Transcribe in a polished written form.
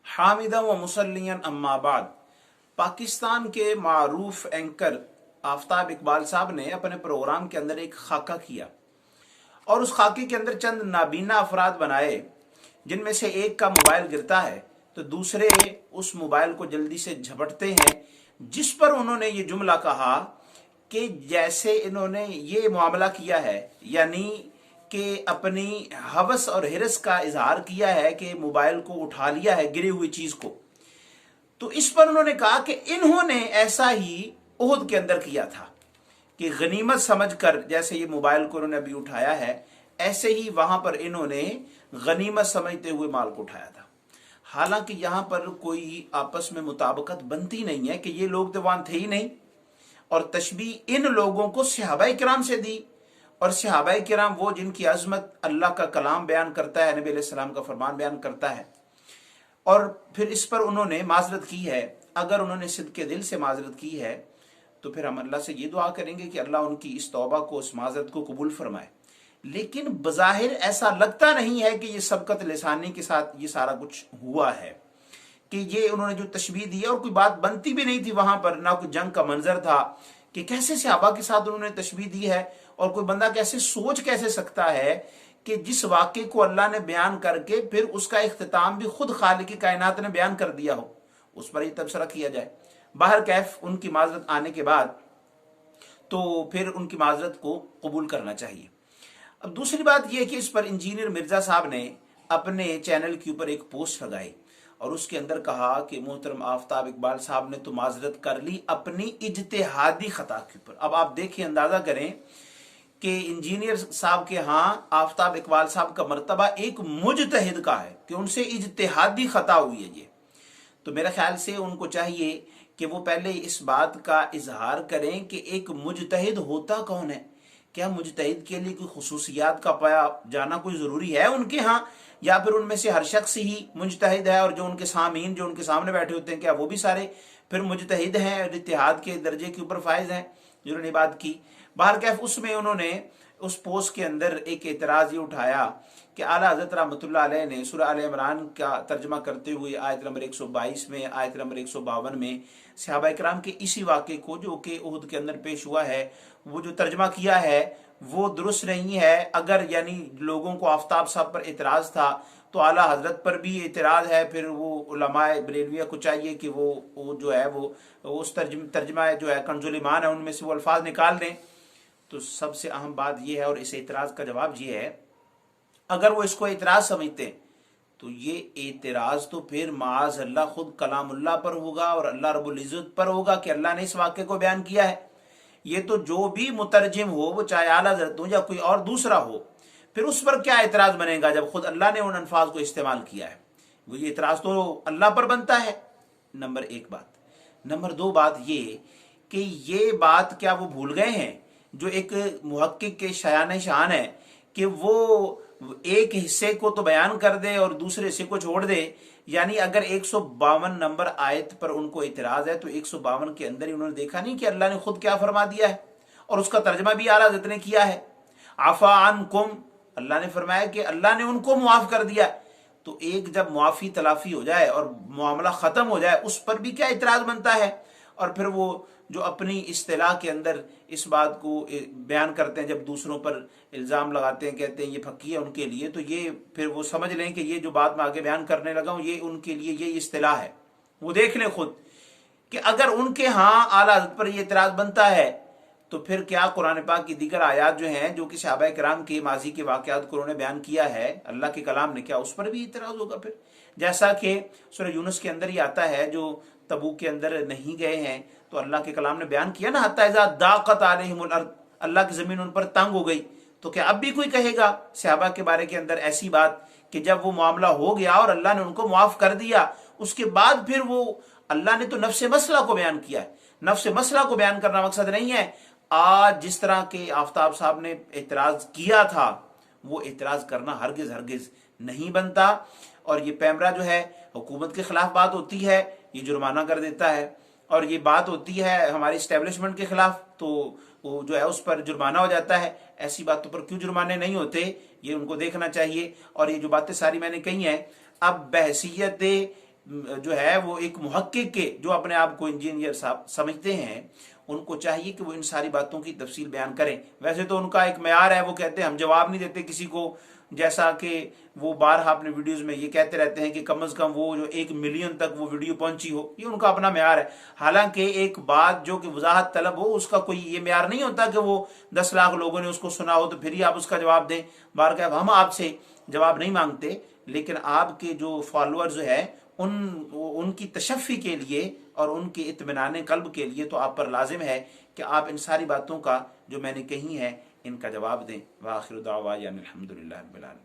حامدہ و مسلین اما بعد۔ پاکستان کے معروف اینکر آفتاب اقبال صاحب نے اپنے پروگرام کے اندر ایک خاکہ کیا اور اس خاکے کے اندر چند نابینا افراد بنائے، جن میں سے ایک کا موبائل گرتا ہے تو دوسرے اس موبائل کو جلدی سے جھپٹتے ہیں، جس پر انہوں نے یہ جملہ کہا کہ جیسے انہوں نے یہ معاملہ کیا ہے، یعنی کہ اپنی ہوس اور ہرس کا اظہار کیا ہے کہ موبائل کو اٹھا لیا ہے گری ہوئی چیز کو، تو اس پر انہوں نے کہا کہ انہوں نے ایسا ہی احد کے اندر کیا تھا کہ غنیمت سمجھ کر، جیسے یہ موبائل کو انہوں نے ابھی اٹھایا ہے، ایسے ہی وہاں پر انہوں نے غنیمت سمجھتے ہوئے مال کو اٹھایا تھا۔ حالانکہ یہاں پر کوئی آپس میں مطابقت بنتی نہیں ہے کہ یہ لوگ تو وہاں تھے ہی نہیں، اور تشبیہ ان لوگوں کو صحابہ کرام سے دی، اور صحابہ کرام وہ جن کی عظمت اللہ کا کلام بیان کرتا ہے، نبی علیہ السلام کا فرمان بیان کرتا ہے، اور پھر اس پر انہوں نے معذرت کی ہے۔ اگر انہوں نے صدق کے دل سے معذرت کی ہے تو پھر ہم اللہ سے یہ دعا کریں گے کہ اللہ ان کی اس توبہ کو، اس معذرت کو قبول فرمائے۔ لیکن بظاہر ایسا لگتا نہیں ہے کہ یہ سبقت لسانی کے ساتھ یہ سارا کچھ ہوا ہے، کہ یہ انہوں نے جو تشبیہ دی ہے، اور کوئی بات بنتی بھی نہیں تھی وہاں پر، نہ کوئی جنگ کا منظر تھا کہ کیسے صحابہ کے ساتھ انہوں نے تشبیہ دی ہے، اور کوئی بندہ کیسے سوچ کیسے سکتا ہے کہ جس واقعے کو اللہ نے بیان کر کے پھر اس کا اختتام بھی خود خالق کائنات نے بیان کر دیا ہو، اس پر ہی تبصرہ کیا جائے۔ باہر کیف ان کی معذرت آنے کے بعد تو پھر ان کی معذرت کو قبول کرنا چاہیے۔ اب دوسری بات یہ کہ اس پر انجینئر مرزا صاحب نے اپنے چینل کے اوپر ایک پوسٹ لگائی اور اس کے اندر کہا کہ محترم آفتاب اقبال صاحب نے تو معذرت کر لی اپنی اجتہادی خطا کے اوپر۔ اب آپ دیکھیں، اندازہ کریں کہ انجینئر صاحب کے ہاں آفتاب اقبال صاحب کا مرتبہ ایک مجتہد کا ہے کہ ان سے اجتہادی خطا ہوئی ہے یہ، تو میرے خیال سے ان کو چاہیے کہ وہ پہلے اس بات کا اظہار کریں کہ ایک مجتہد ہوتا کون ہے۔ کیا مجتہد کے لیے کوئی خصوصیات کا پایا جانا کوئی ضروری ہے ان کے ہاں، یا پھر ان میں سے ہر شخص ہی مجتہد ہے، اور جو ان کے سامعین، جو ان کے سامنے بیٹھے ہوتے ہیں، کیا وہ بھی سارے پھر مجتہد ہیں اور اتحاد کے درجے کے اوپر فائز ہیں؟ جنہوں نے بات کی باہر کیف، اس میں انہوں نے اس پوسٹ کے اندر ایک اعتراض یہ اٹھایا کہ اعلیٰ حضرت رحمۃ اللہ علیہ نے سورہ آل عمران کا ترجمہ کرتے ہوئے آیت نمبر 122 میں، آیت نمبر 152 میں صحابہ اکرام کے اسی واقعے کو جو کہ احد کے اندر پیش ہوا ہے، وہ جو ترجمہ کیا ہے وہ درست نہیں ہے۔ اگر یعنی لوگوں کو آفتاب صاحب پر اعتراض تھا تو اعلیٰ حضرت پر بھی اعتراض ہے، پھر وہ علماء بریلویہ کو چاہیے کہ وہ جو ہے وہ اس ترجمہ جو ہے کنز ایمان ہے ان میں سے وہ الفاظ نکال دیں۔ تو سب سے اہم بات یہ ہے، اور اس اعتراض کا جواب یہ ہے، اگر وہ اس کو اعتراض سمجھتے ہیں تو یہ اعتراض تو پھر معاذ اللہ خود کلام اللہ پر ہوگا اور اللہ رب العزت پر ہوگا کہ اللہ نے اس واقعے کو بیان کیا ہے۔ یہ تو جو بھی مترجم ہو، وہ چاہے اعلیٰ حضرت ہو یا کوئی اور دوسرا ہو، پھر اس پر کیا اعتراض بنے گا جب خود اللہ نے ان الفاظ کو استعمال کیا ہے؟ وہ یہ اعتراض تو اللہ پر بنتا ہے۔ نمبر ایک بات۔ نمبر دو بات یہ کہ یہ بات کیا وہ بھول گئے ہیں جو ایک محقق کے شایان شان ہے کہ وہ ایک حصے کو تو بیان کر دے اور دوسرے حصے کو چھوڑ دے؟ یعنی اگر 152 نمبر آیت پر ان کو اعتراض ہے تو 152 کے اندر ہی انہوں نے دیکھا نہیں کہ اللہ نے خود کیا فرما دیا ہے، اور اس کا ترجمہ بھی اعلیٰ حضرت نے کیا ہے۔ عفا عنکم، اللہ نے فرمایا کہ اللہ نے ان کو معاف کر دیا۔ تو ایک جب معافی تلافی ہو جائے اور معاملہ ختم ہو جائے، اس پر بھی کیا اعتراض بنتا ہے؟ اور پھر وہ جو اپنی اصطلاح کے اندر اس بات کو بیان کرتے ہیں، جب دوسروں پر الزام لگاتے ہیں، کہتے ہیں یہ پھکی ہے ان کے لیے، تو یہ پھر وہ سمجھ لیں کہ یہ جو بات میں آگے بیان کرنے لگا ہوں یہ ان کے لیے یہ اصطلاح ہے۔ وہ دیکھ لیں خود کہ اگر ان کے ہاں اعلیٰ حضرت پر یہ اعتراض بنتا ہے تو پھر کیا قرآن پاک کی دیگر آیات جو ہیں جو کہ صحابہ کرام کے ماضی کے واقعات کو انہوں نے بیان کیا ہے اللہ کے کلام نے، کیا اس پر بھی اعتراض ہوگا پھر؟ جیسا کہ سورہ یونس کے اندر ہی آتا ہے، جو تبوک کے اندر نہیں گئے ہیں تو اللہ کے کلام نے بیان کیا نا، حتی اذا ضاقت علیہم الارض، اللہ کی زمین ان پر تنگ ہو گئی۔ تو کیا اب بھی کوئی کہے گا صحابہ کے بارے کے اندر ایسی بات کہ جب وہ معاملہ ہو گیا اور اللہ نے ان کو معاف کر دیا، اس کے بعد پھر وہ اللہ نے تو نفس مسئلہ کو بیان کیا ہے۔ نفس مسئلہ کو بیان کرنا مقصد نہیں ہے۔ آج جس طرح کے آفتاب صاحب نے اعتراض کیا تھا وہ اعتراض کرنا ہرگز نہیں بنتا، اور یہ پیمرا جو ہے حکومت کے خلاف بات ہوتی ہے، یہ جرمانہ کر دیتا ہے، اور یہ بات ہوتی ہے ہماری اسٹیبلشمنٹ کے خلاف تو وہ جو ہے اس پر جرمانہ ہو جاتا ہے۔ ایسی باتوں پر کیوں جرمانے نہیں ہوتے، یہ ان کو دیکھنا چاہیے۔ اور یہ جو باتیں ساری میں نے کہی ہیں، اب بحیثیت جو ہے وہ ایک محقق کے جو اپنے آپ کو انجینئر صاحب سمجھتے ہیں، ان کو چاہیے کہ وہ ان ساری باتوں کی تفصیل بیان کریں۔ ویسے تو ان کا ایک معیار ہے، وہ کہتے ہیں ہم جواب نہیں دیتے کسی کو، جیسا کہ وہ بارہا اپنے ویڈیوز میں یہ کہتے رہتے ہیں کہ کم از کم وہ جو 1 ملین تک وہ ویڈیو پہنچی ہو، یہ ان کا اپنا معیار ہے۔ حالانکہ ایک بات جو کہ وضاحت طلب ہو، اس کا کوئی یہ معیار نہیں ہوتا کہ وہ 10 لاکھ لوگوں نے اس کو سنا ہو تو پھر ہی آپ اس کا جواب دیں۔ بارکہ ہم آپ سے جواب نہیں مانگتے، لیکن آپ کے جو فالوورز ہے ان کی تشفی کے لیے اور ان کے اطمینان قلب کے لیے تو آپ پر لازم ہے کہ آپ ان ساری باتوں کا جو میں نے کہی ہے ان کا جواب دیں۔ وآخر دعوانا الحمدللہ رب العالمین۔